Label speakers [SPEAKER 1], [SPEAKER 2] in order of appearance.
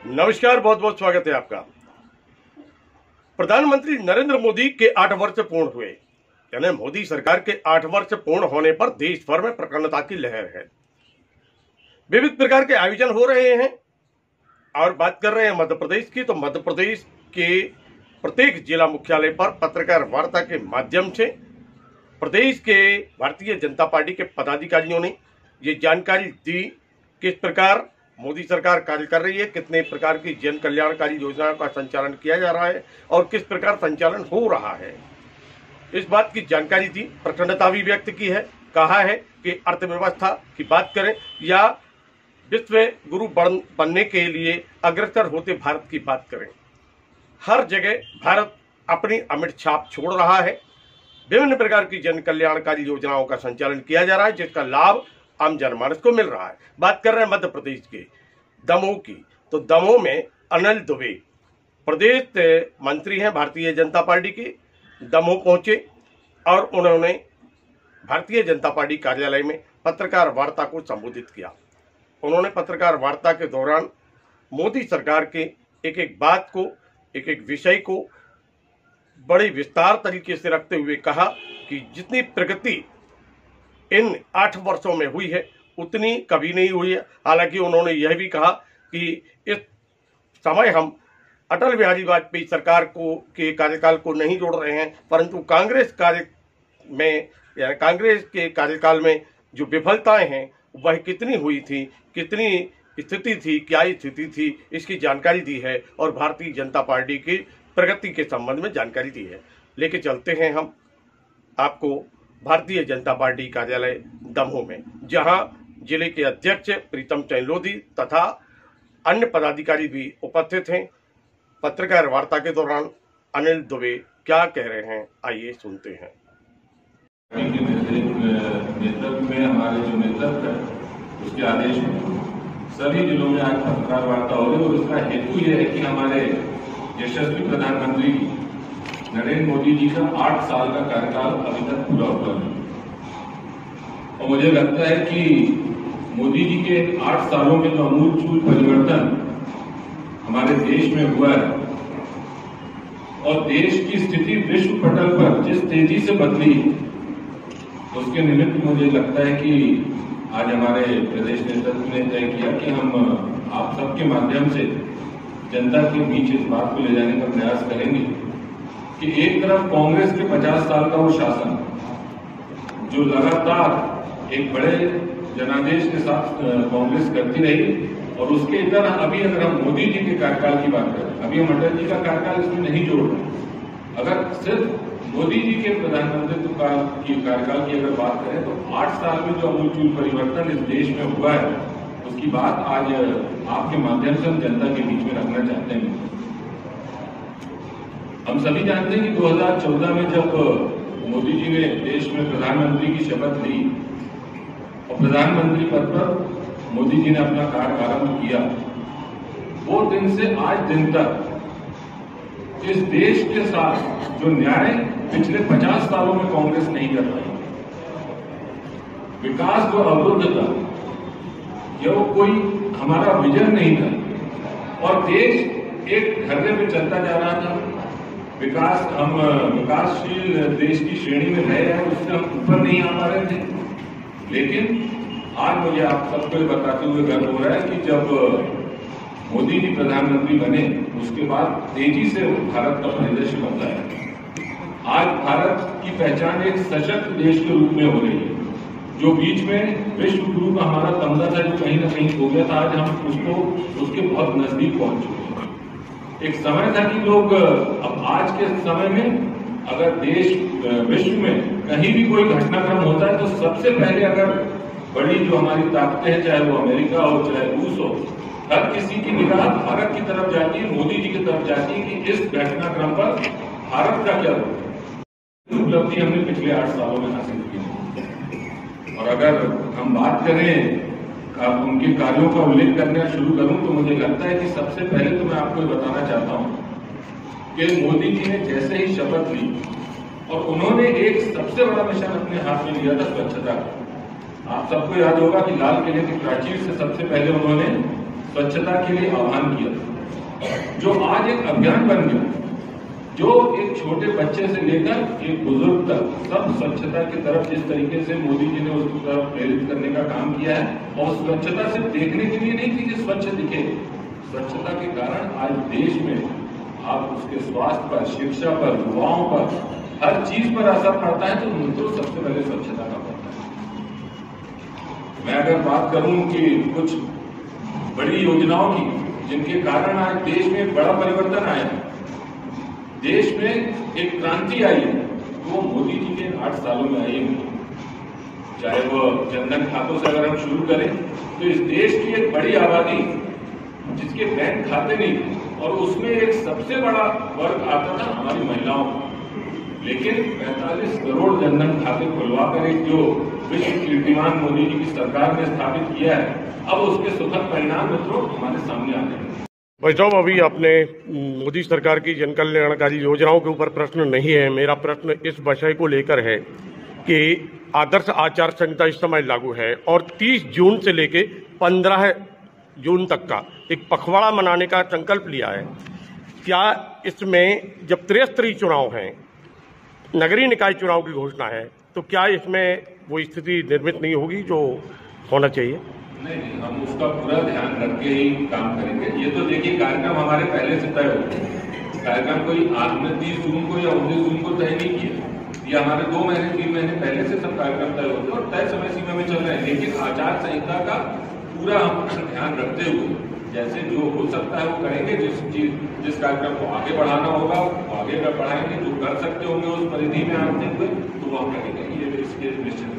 [SPEAKER 1] नमस्कार, बहुत बहुत स्वागत है आपका। प्रधानमंत्री नरेंद्र मोदी के 8 वर्ष पूर्ण हुए, यानी मोदी सरकार के 8 वर्ष पूर्ण होने पर देश भर में प्रसन्नता की लहर है। विविध प्रकार के आयोजन हो रहे हैं और बात कर रहे हैं मध्य प्रदेश की, तो मध्य प्रदेश के प्रत्येक जिला मुख्यालय पर पत्रकार वार्ता के माध्यम से प्रदेश के भारतीय जनता पार्टी के पदाधिकारियों ने ये जानकारी दी किस प्रकार मोदी सरकार कार्य कर रही है, कितने प्रकार की जन कल्याणकारी योजनाओं का संचालन किया जा रहा है और किस प्रकार संचालन हो रहा है, इस बात की जानकारी दी। प्रसन्नता भी व्यक्त की है, कहा है कि अर्थव्यवस्था की बात करें या विश्व गुरु बनने के लिए अग्रसर होते भारत की बात करें, हर जगह भारत अपनी अमिट छाप छोड़ रहा है। विभिन्न प्रकार की जन कल्याणकारी योजनाओं का संचालन किया जा रहा है जिसका लाभ आम जनमानस को मिल रहा है। बात कर रहे हैं मध्य प्रदेश के दमोह की, तो दमोह में अनिल दुबे प्रदेश मंत्री हैं भारतीय जनता पार्टी के, दमोह पहुंचे और उन्होंने भारतीय जनता पार्टी कार्यालय में पत्रकार वार्ता को संबोधित किया। उन्होंने पत्रकार वार्ता के दौरान मोदी सरकार के एक एक बात को, एक एक विषय को बड़े विस्तार तरीके से रखते हुए कहा कि जितनी प्रगति इन 8 वर्षों में हुई है उतनी कभी नहीं हुई है। हालांकि उन्होंने यह भी कहा कि इस समय हम अटल बिहारी वाजपेयी सरकार के कार्यकाल को नहीं जोड़ रहे हैं, परंतु कांग्रेस के कार्यकाल में जो विफलताएं हैं वह कितनी हुई थी, कितनी स्थिति थी, क्या स्थिति थी, इसकी जानकारी दी है और भारतीय जनता पार्टी की प्रगति के संबंध में जानकारी दी है। लेके चलते हैं हम आपको भारतीय जनता पार्टी कार्यालय दमोह में, जहां जिले के अध्यक्ष प्रीतम चंद लोधी तथा अन्य पदाधिकारी भी उपस्थित हैं। पत्रकार वार्ता के दौरान अनिल दुबे क्या कह रहे हैं, आइए सुनते हैं।
[SPEAKER 2] नेतृत्व में हमारे जो नेतृत्व है उसके आदेश में सभी जिलों में आज पत्रकार वार्ता हो रही है और उसका हेतु यह है कि हमारे यशस्वी प्रधानमंत्री नरेंद्र मोदी जी का 8 साल का कार्यकाल अभी तक पूरा हुआ नहीं और मुझे लगता है कि मोदी जी के 8 सालों में जो अमूलचूल परिवर्तन हमारे देश में हुआ है और देश की स्थिति विश्व पटल पर जिस तेजी से बदली उसके निमित्त मुझे लगता है कि आज हमारे प्रदेश नेतृत्व ने तय किया कि हम आप सबके माध्यम से जनता के बीच इस बात को ले जाने का प्रयास करेंगे कि एक तरफ कांग्रेस के 50 साल का वो शासन जो लगातार एक बड़े जनादेश के साथ कांग्रेस करती रही और उसके इधर अभी अगर हम मोदी जी के कार्यकाल की बात करें, अभी हम अटल जी का कार्यकाल इसमें नहीं जोड़ रहे, अगर सिर्फ मोदी जी के प्रधानमंत्री की कार्यकाल की अगर बात करें तो 8 साल में जो अमूलचूल परिवर्तन इस देश में हुआ है उसकी बात आज आपके माध्यम से हम जनता के बीच में रखना चाहते हैं। हम सभी जानते हैं कि 2014 में जब मोदी जी ने देश में प्रधानमंत्री की शपथ ली और प्रधानमंत्री पद पर मोदी जी ने अपना कार्यभार किया, वो दिन से आज दिन तक इस देश के साथ जो न्याय पिछले 50 सालों में कांग्रेस नहीं कर पाई, विकास को अवरुद्ध था, यह कोई हमारा विजन नहीं था और देश एक धरने पे चलता जा रहा था। हम विकासशील देश की श्रेणी में रहे हैं, उससे हम ऊपर नहीं आ पा रहे थे। लेकिन आज मुझे आप सबको बताते हुए गर्व हो रहा है कि जब मोदी जी प्रधानमंत्री बने उसके बाद तेजी से भारत का परिदृश्य बदला है। आज भारत की पहचान एक सशक्त देश के रूप में हो रही है। जो बीच में विश्व गुरु का हमारा तमगा था जो कहीं ना कहीं हो गया था, आज हम उसके बहुत नजदीक पहुंच चुके हैं। एक समय था कि लोग, अब आज के समय में अगर देश विश्व में कहीं भी कोई घटनाक्रम होता है तो सबसे पहले अगर बड़ी जो हमारी ताकतें हैं, चाहे वो अमेरिका हो चाहे रूस हो, हर किसी की निगाह भारत की तरफ जाती है, मोदी जी की तरफ जाती है कि इस घटनाक्रम पर भारत का क्या उपलब्धि हमने पिछले 8 सालों में हासिल की। और अगर हम बात करें अब उनके कार्यों का उल्लेख करना शुरू करूं तो मुझे लगता है कि सबसे पहले तो मैं आपको बताना चाहता हूं कि मोदी जी ने जैसे ही शपथ ली और उन्होंने एक सबसे बड़ा मिशन अपने हाथ में लिया था स्वच्छता का। आप सबको याद होगा कि लाल किले की प्राचीर से सबसे पहले उन्होंने स्वच्छता के लिए आह्वान किया था। जो आज एक अभियान बन गया, जो एक छोटे बच्चे से लेकर एक बुजुर्ग तक सब स्वच्छता की तरफ जिस तरीके से मोदी जी ने उसकी तरफ प्रेरित करने का काम किया है, और स्वच्छता सिर्फ देखने के लिए नहीं कि स्वच्छ दिखे, स्वच्छता के कारण आज देश में आप उसके स्वास्थ्य पर, शिक्षा पर, युवाओं पर, हर चीज पर असर पड़ता है, तो सबसे पहले स्वच्छता का पड़ता है। मैं अगर बात करूं कि कुछ बड़ी योजनाओं की जिनके कारण आज देश में बड़ा परिवर्तन आया, देश में एक क्रांति आई है, वो मोदी जी के 8 सालों में आई है। चाहे वो जनधन खातों से अगर हम शुरू करें, तो इस देश की एक बड़ी आबादी जिसके बैंक खाते नहीं थे, और उसमें एक सबसे बड़ा वर्ग आता था हमारी महिलाओं का, लेकिन 45 करोड़ जनधन खाते खुलवाकर एक जो विश्व कीर्तिमान मोदी जी की सरकार ने स्थापित किया है, अब उसके सुखद परिणाम मित्रों हमारे सामने आ रहे हैं।
[SPEAKER 1] भाई साहब, अभी आपने मोदी सरकार की जन कल्याणकारी योजनाओं के ऊपर प्रश्न नहीं है, मेरा प्रश्न इस विषय को लेकर है कि आदर्श आचार संहिता इस समय लागू है और 30 जून से लेके 15 जून तक का एक पखवाड़ा मनाने का संकल्प लिया है। क्या इसमें जब त्रिस्तरीय चुनाव हैं, नगरीय निकाय चुनाव की घोषणा है, तो क्या इसमें वो स्थिति निर्मित नहीं होगी जो होना चाहिए?
[SPEAKER 2] नहीं, हम उसका पूरा ध्यान रख के ही काम करेंगे। ये तो देखिए कार्यक्रम हमारे पहले से तय हो गए, कार्यक्रम कोई हमने 30 जून को या 19 जून को तय नहीं किया, ये हमारे 2 महीने 3 महीने पहले से सब कार्यक्रम तय होते और तय समय सीमा में चल रहे हैं। लेकिन आचार संहिता का पूरा हम ध्यान रखते हुए जैसे जो हो सकता है वो करेंगे, जिस कार्यक्रम को आगे बढ़ाना होगा वो आगे बढ़ाएंगे, जो कर सकते होंगे उस परिधि में आते हुए तो वो हम करेंगे, ये इसके निश्चित